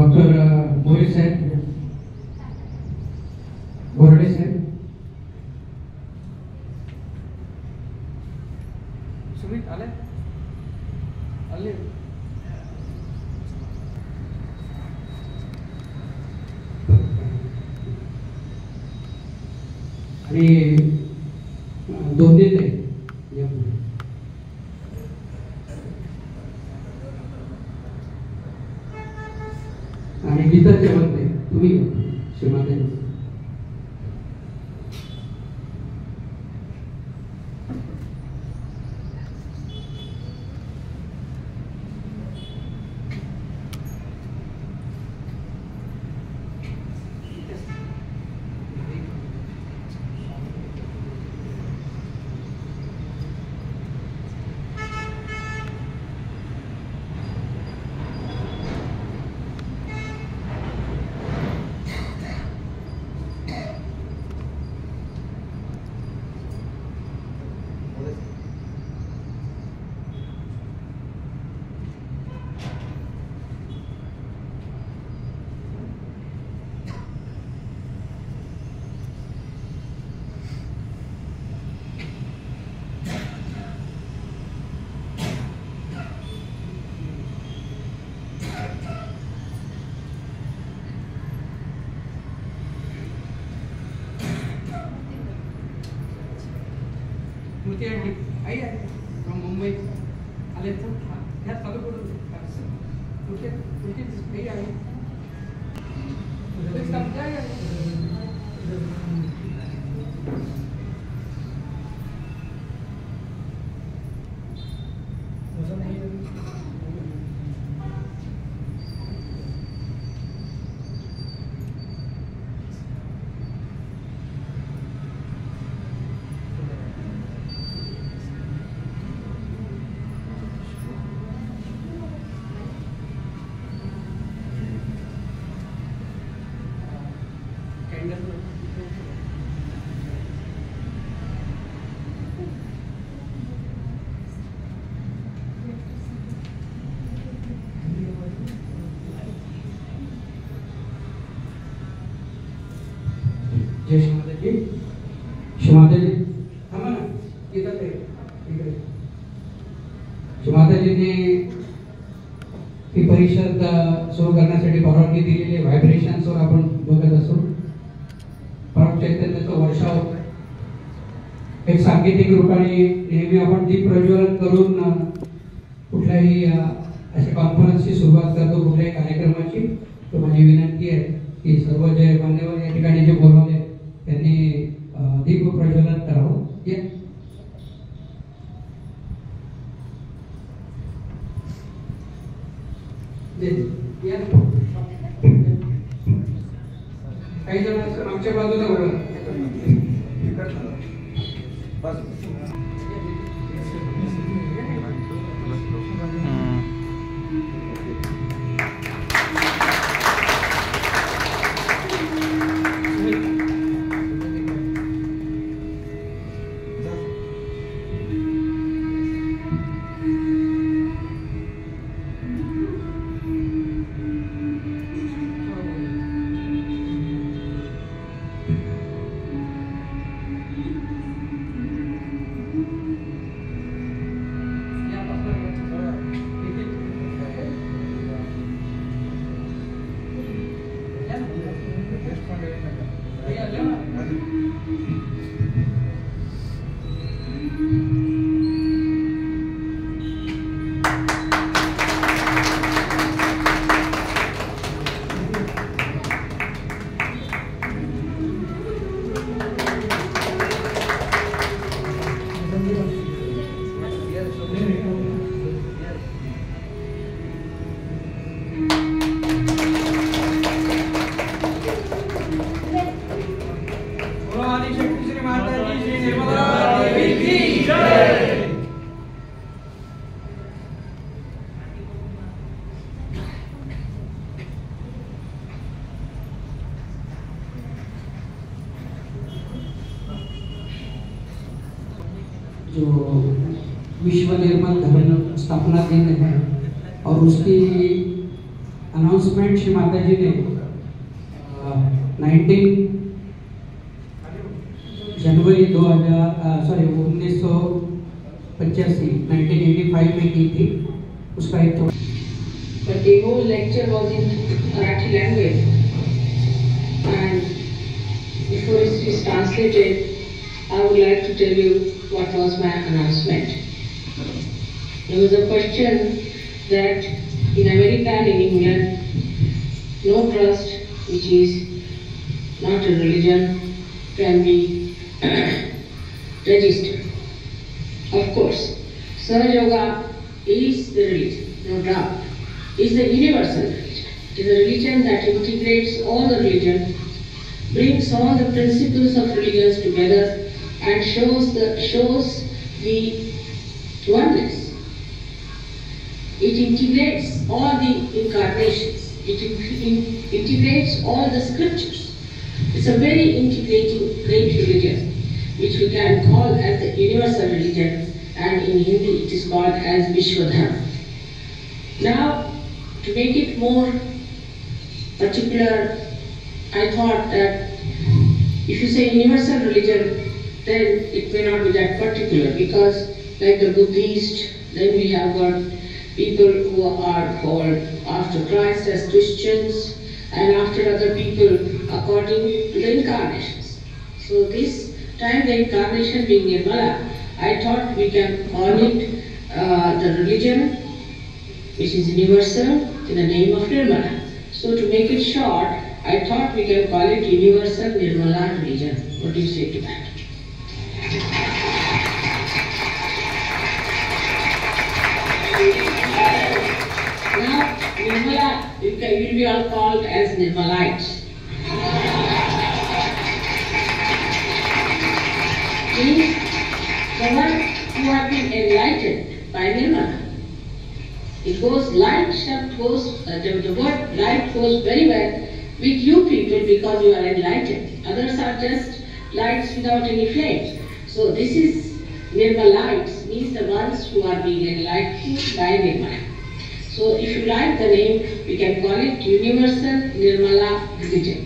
Doctor मोहित साहेब, बोर्डे साहेब, सुमित आले आले आणि दोन दिन आहे आणि गीता जेवत नाही तुम्ही श्रीमाते स्मृती आंटी आई आहे फ्रॉम मुंबई आले तर ह्या चालू करून कुठे कुठे आई आहे जय श्रीमाता जी, श्रीमाता जी थांबा ना, इथं ते इकडे श्रीमाता जीने ही परिषद सुरू करण्यासाठी परवानगी दिलेली आहे. व्हायब्रेशन्सवर आपण बघत असतो परम चैतन्याचा वर्षाव होत आहे. एक सांकेतिक रूपाने नेहमी आपण दीप प्रज्वलन करून कुठल्याही अशा कॉन्फरन्सची सुरुवात करतो, कुठल्याही कार्यक्रमाची. तो माझी विनंती आहे की सर्व जे मान्यवर या ठिकाणी जे बोलवले त्यांनी दीप प्रज्वलन करावं. काही जण मागच्या बाजूला बोला. जो विश्व निर्मल धर्म स्थापना दिन है और उसकी अनाउंसमेंट श्री माता जी ने 19 जनवरी 1985 में की थी। उसका एक थोड़ा But the whole lecture was in Marathi language, and before it is translated, I would like to tell you what was my announcement. There was a question that in America and in England, no trust which is not a religion can be registered. Of course, Sahaja Yoga is the religion, no doubt. It is the universal religion. It is a religion that integrates all the religions, brings all the principles of religions together, and shows the oneness. It integrates all the incarnations. It integrates all the scriptures. It's a very integrating, great religion, which we can call as the universal religion, and in Hindi it is called as Vishwadharma. Now, to make it more particular, I thought that if you say universal religion, then it may not be that particular, because like the Buddhist, then we have got people who are called after Christ as Christians, and after other people according to the incarnations. So this time the incarnation being Nirmala, I thought we can call it the religion which is universal in the name of Nirmala. So to make it short, I thought we can call it universal Nirmala religion. What do you say to that? Now, Nirmala, you will be all called as Nirmalites. Means the one who have been enlightened by Nirmala. It goes, light goes, the word light goes very well with you people because you are enlightened. Others are just lights without any flames. So this is Nirmalites, means the ones who are being enlightened by Nirmala. So if you like the name, we can call it Universal Nirmala Religion.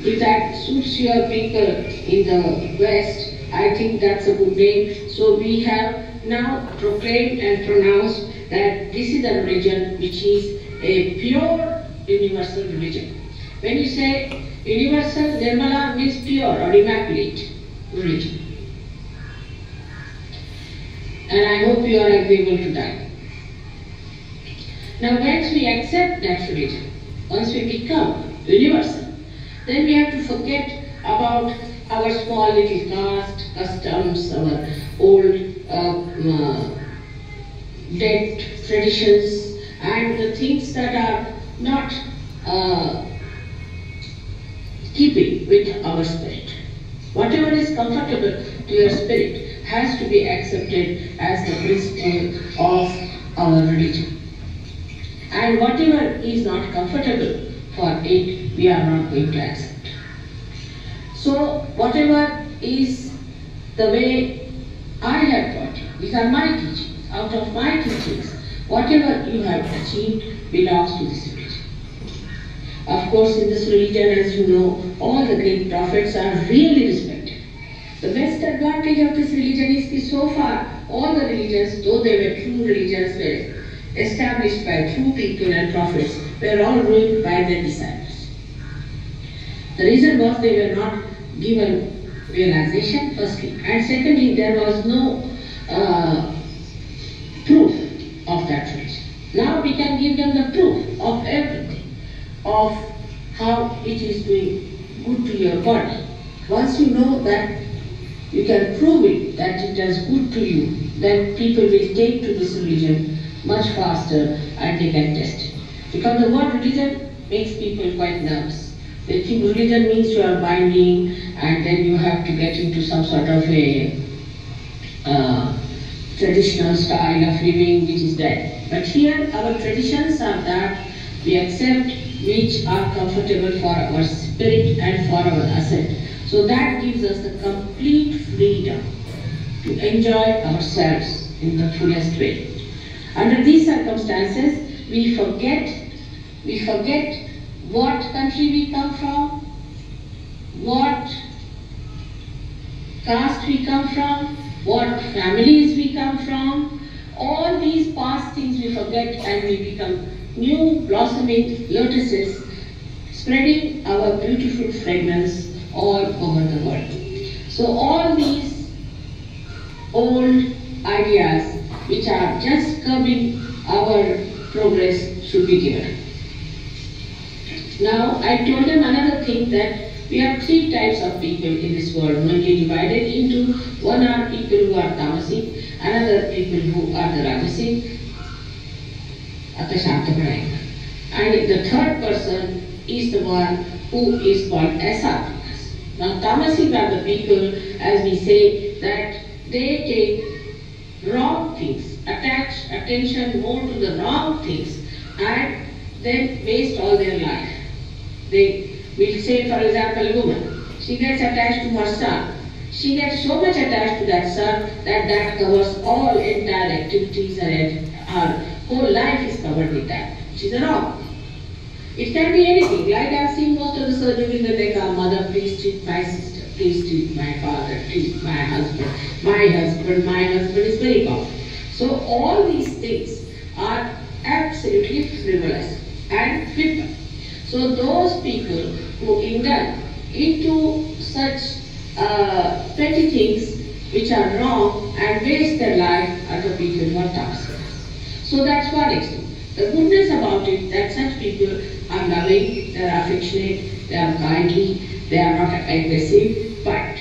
If that suits your people in the West, I think that's a good name. So we have now proclaimed and pronounced that this is a religion which is a pure universal religion. When you say universal, Nirmala means pure or immaculate religion. And I hope you are agreeable to that. Now once we accept that religion, once we become universal, then we have to forget about our small little caste, customs, our old dead traditions, and the things that are not keeping with our spirit. Whatever is comfortable to your spirit has to be accepted as the principle of our religion. And whatever is not comfortable for it, we are not going to accept. So whatever is the way I have taught you, these are my teachings. Out of my teachings, whatever you have achieved belongs to this religion. Of course, in this religion, as you know, all the great prophets are really respected. The best advantage of this religion is that so far, all the religions, though they were true religions, were established by true people and prophets, were all ruled by their disciples. The reason was they were not given realization, firstly, and secondly, there was no proof of that religion. Now we can give them the proof of everything, of how it is doing good to your body. Once you know that you can prove it, that it does good to you, then people will take to this religion much faster and they can test it. Because the word religion makes people quite nervous. They think religion means you are binding and then you have to get into some sort of a traditional style of living which is dead. But here our traditions are that we accept which are comfortable for our spirit and for our asset. So that gives us the complete freedom to enjoy ourselves in the fullest way. Under these circumstances, we forget we forget what country we come from, what caste we come from, what families we come from. All these past things we forget and we become new blossoming lotuses, spreading our beautiful fragrance all over the world. So all these old ideas which are just curbing our progress should be given. Now I told them another thing, that we have three types of people in this world, mainly divided into, one are people who are tamasic, another people who are the rajasic, and the third person is the one who is called asattvikas. Now tamasic are the people, as we say, that they take wrong things, attach attention more to the wrong things, and then waste all their life. They will say, for example, a woman, she gets attached to her son. She gets so much attached to that son that covers all entire activities, and her whole life is covered with that. She's wrong. It can be anything. Like I've seen most of the surgeries when they come, mother, please treat my sister, please treat my father, treat my husband. My husband is very common. So all these things are absolutely frivolous and flippant. So those people who indulge into such petty things which are wrong and waste their life are the people who are tamasic. So that's one example. The goodness about it, that such people are loving, they are affectionate, they are kindly, they are not aggressive, but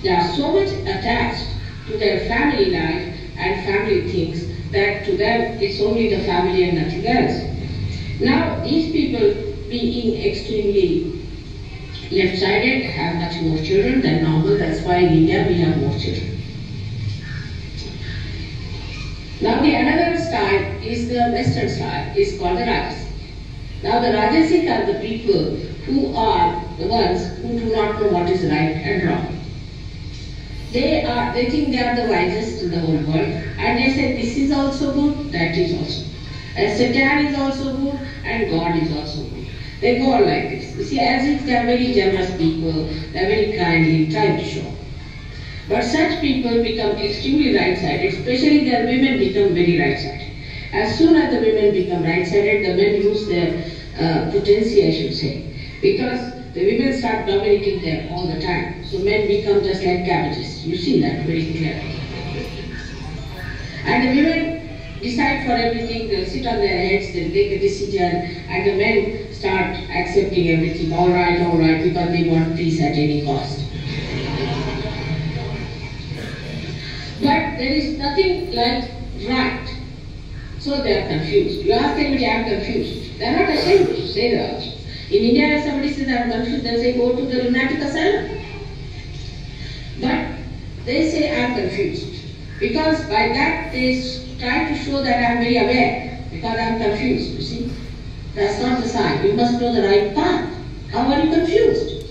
they are so much attached to their family life and family things that to them it's only the family and nothing else. Now these people, being extremely left-sided, have much more children than normal. That's why in India we have more children. Now the another style is the Western style, is called the Rajasic. Now the Rajasic are the people who are the ones who do not know what is right and wrong. They think they are the wisest in the whole world, and they say this is also good, that is also good. And Satan is also good, and God is also good. They go on like this. You see, as if they are very generous people, they are very kindly trying to show. But such people become extremely right-sided, especially their women become very right-sided. As soon as the women become right-sided, the men lose their potency, I should say. Because the women start dominating them all the time. So men become just like cabbages. You see that very clearly. And the women decide for everything, they'll sit on their heads, they'll take a decision, and the men start accepting everything, all right, because they want peace at any cost. But there is nothing like right. So they are confused. You ask anybody, I am confused. They are not ashamed to say that. In India, if somebody says I am confused, they'll say go to the lunatic asylum. But they say I am confused. Because by that they try to show that I am very aware, because I am confused, you see. That's not the sign. You must know the right path. How are you confused?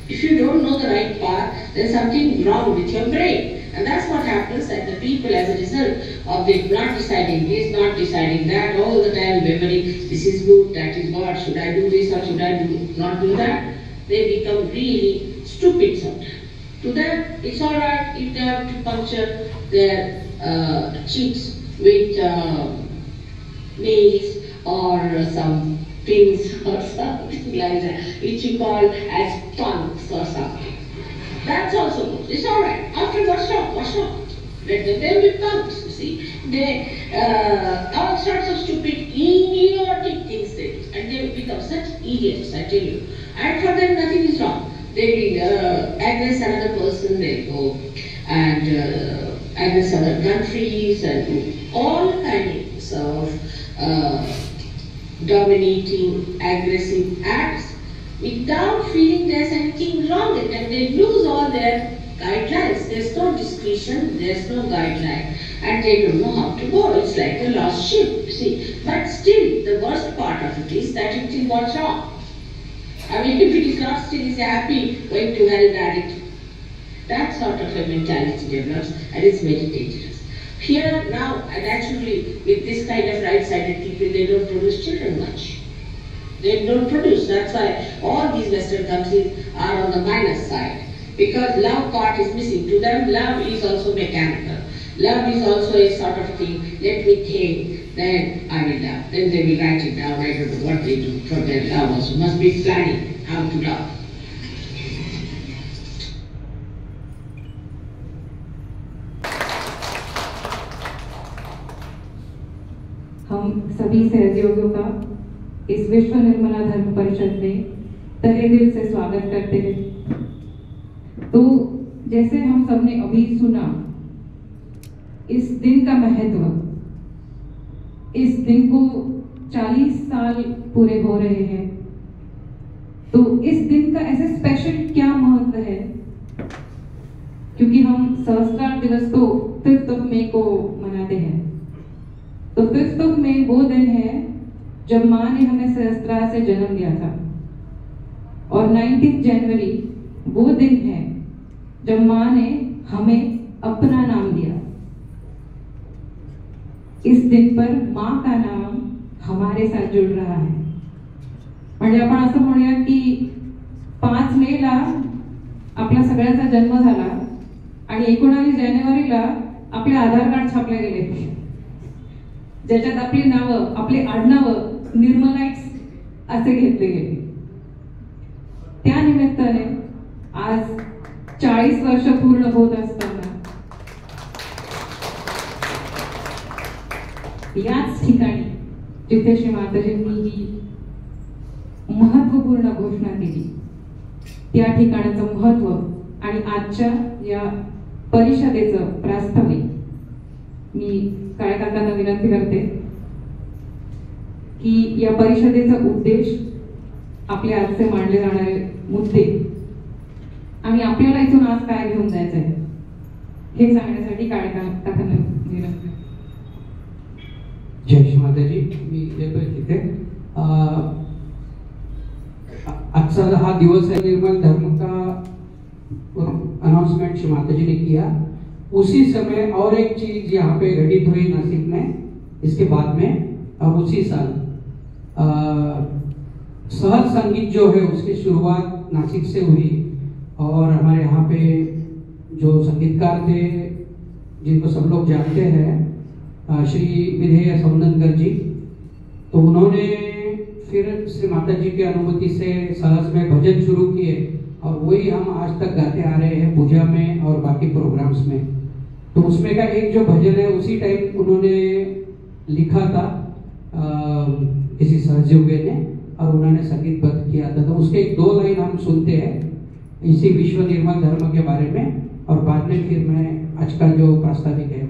If you don't know the right path, there's something wrong with your brain. And that's what happens, that the people, as a result of they not deciding this, not deciding that, all the time remembering this is good, that is bad, should I do this or should I not do that, they become really stupid sometimes. To them, it's alright if they have to puncture their cheeks with nails or some pins or something like that, which you call as punks or something. That's also good. It's alright. After what's wrong? Let them be punks, you see. They, all sorts of stupid, idiotic things they do. And they become such idiots, I tell you. And for them, nothing is wrong. They will aggress another person, they go and aggress other countries and do all kinds of dominating, aggressive acts without feeling there's anything wrong with them. They lose all their guidelines. There's no discretion, there's no guideline, and they don't know how to go. It's like a lost ship, you see. But still, the worst part of it is that it is what's wrong. I mean, if it is not still, is happy, going to hell direct. That sort of a mentality develops, and it's very dangerous. Here, now, naturally, with this kind of right-sided people, they don't produce children much. They don't produce. That's why all these Western countries are on the minus side. Because love part is missing. To them, love is also mechanical. Love is also a sort of thing, let me think, then I will love. Then they will write it down. I don't know what they do for their love also. Must be planning how to love. हम सभी सहयोगियों का इस विश्व निर्मला धर्म परिषद में तहे दिल से स्वागत करते हैं। तो जैसे हम सबने अभी सुना, इस दिन का महत्व, इस दिन को 40 साल पूरे हो रहे हैं, तो इस दिन का ऐसे स्पेशल क्या महत्व है? क्योंकि हम सहस्त्रार दिवस तो 5 मई को मनाते हैं। तो 5 मई वो दिन है जब माँ ने हमें सहस्त्रार से जन्म दिया था, और 19 जनवरी वो दिन है जब माँ ने हमें अपना नाम दिया। इस दिन पर माँ का नाम हमारे साथ जुड़ रहा है। म्हणजे आपण असं म्हणूया की 5 मेला आपला सगळ्यांचा जन्म झाला आणि 19 जानेवारीला आपले आधार कार्ड छापले गेले, ज्याच्यात आपली नावं, आपले आडनावं निर्मलाइट्स असे घेतले गेले। त्या निमित्ताने आज 40 वर्ष पूर्ण होत असताना याच ठिकाणी जिथे श्री माताजींनी ही महत्वपूर्ण घोषणा केली, त्या ठिकाणाचं महत्व आणि आजच्या या परिषदेचं प्रास्ताविक मी काकांना विनंती करते की या परिषदेचा उद्देश, आपले आजचे मांडले जाणारे मुद्दे आणि आपल्याला इथून आज काय घेऊन जायचंय हे सांगण्यासाठी काकांना विनंती। जय श्री माताजी, मी येतोय तिथे। आजचा हा दिवस है निर्मल धर्म का अनाउंसमेंट श्री माताजी ने किया। उसी समय और एक चीज यहाँ पे घटित हुई नासिक में, इसके बाद में, और उसी साल सहज संगीत जो है उसकी शुरुआत नासिक से हुई। और हमारे यहाँ पे जो संगीतकार थे जिनको सब लोग जानते हैं, श्री विधेय सौनंदकर जी, तो उन्होंने फिर श्री माता जी की अनुमति से सहज में भजन शुरू किए, और वही हम आज तक गाते आ रहे हैं पूजा में और बाकी प्रोग्राम्स में। तो उसमें का एक जो भजन है उसी टाइम उन्होंने लिखा था किसी सहयोगी ने, और उन्होंने संगीतबद्ध किया था। तो उसके 2 लाइन हम सुनते हैं इसी विश्व निर्मल धर्म के बारे में, और बाद में फिर मैं आज का जो प्रास्ताविक है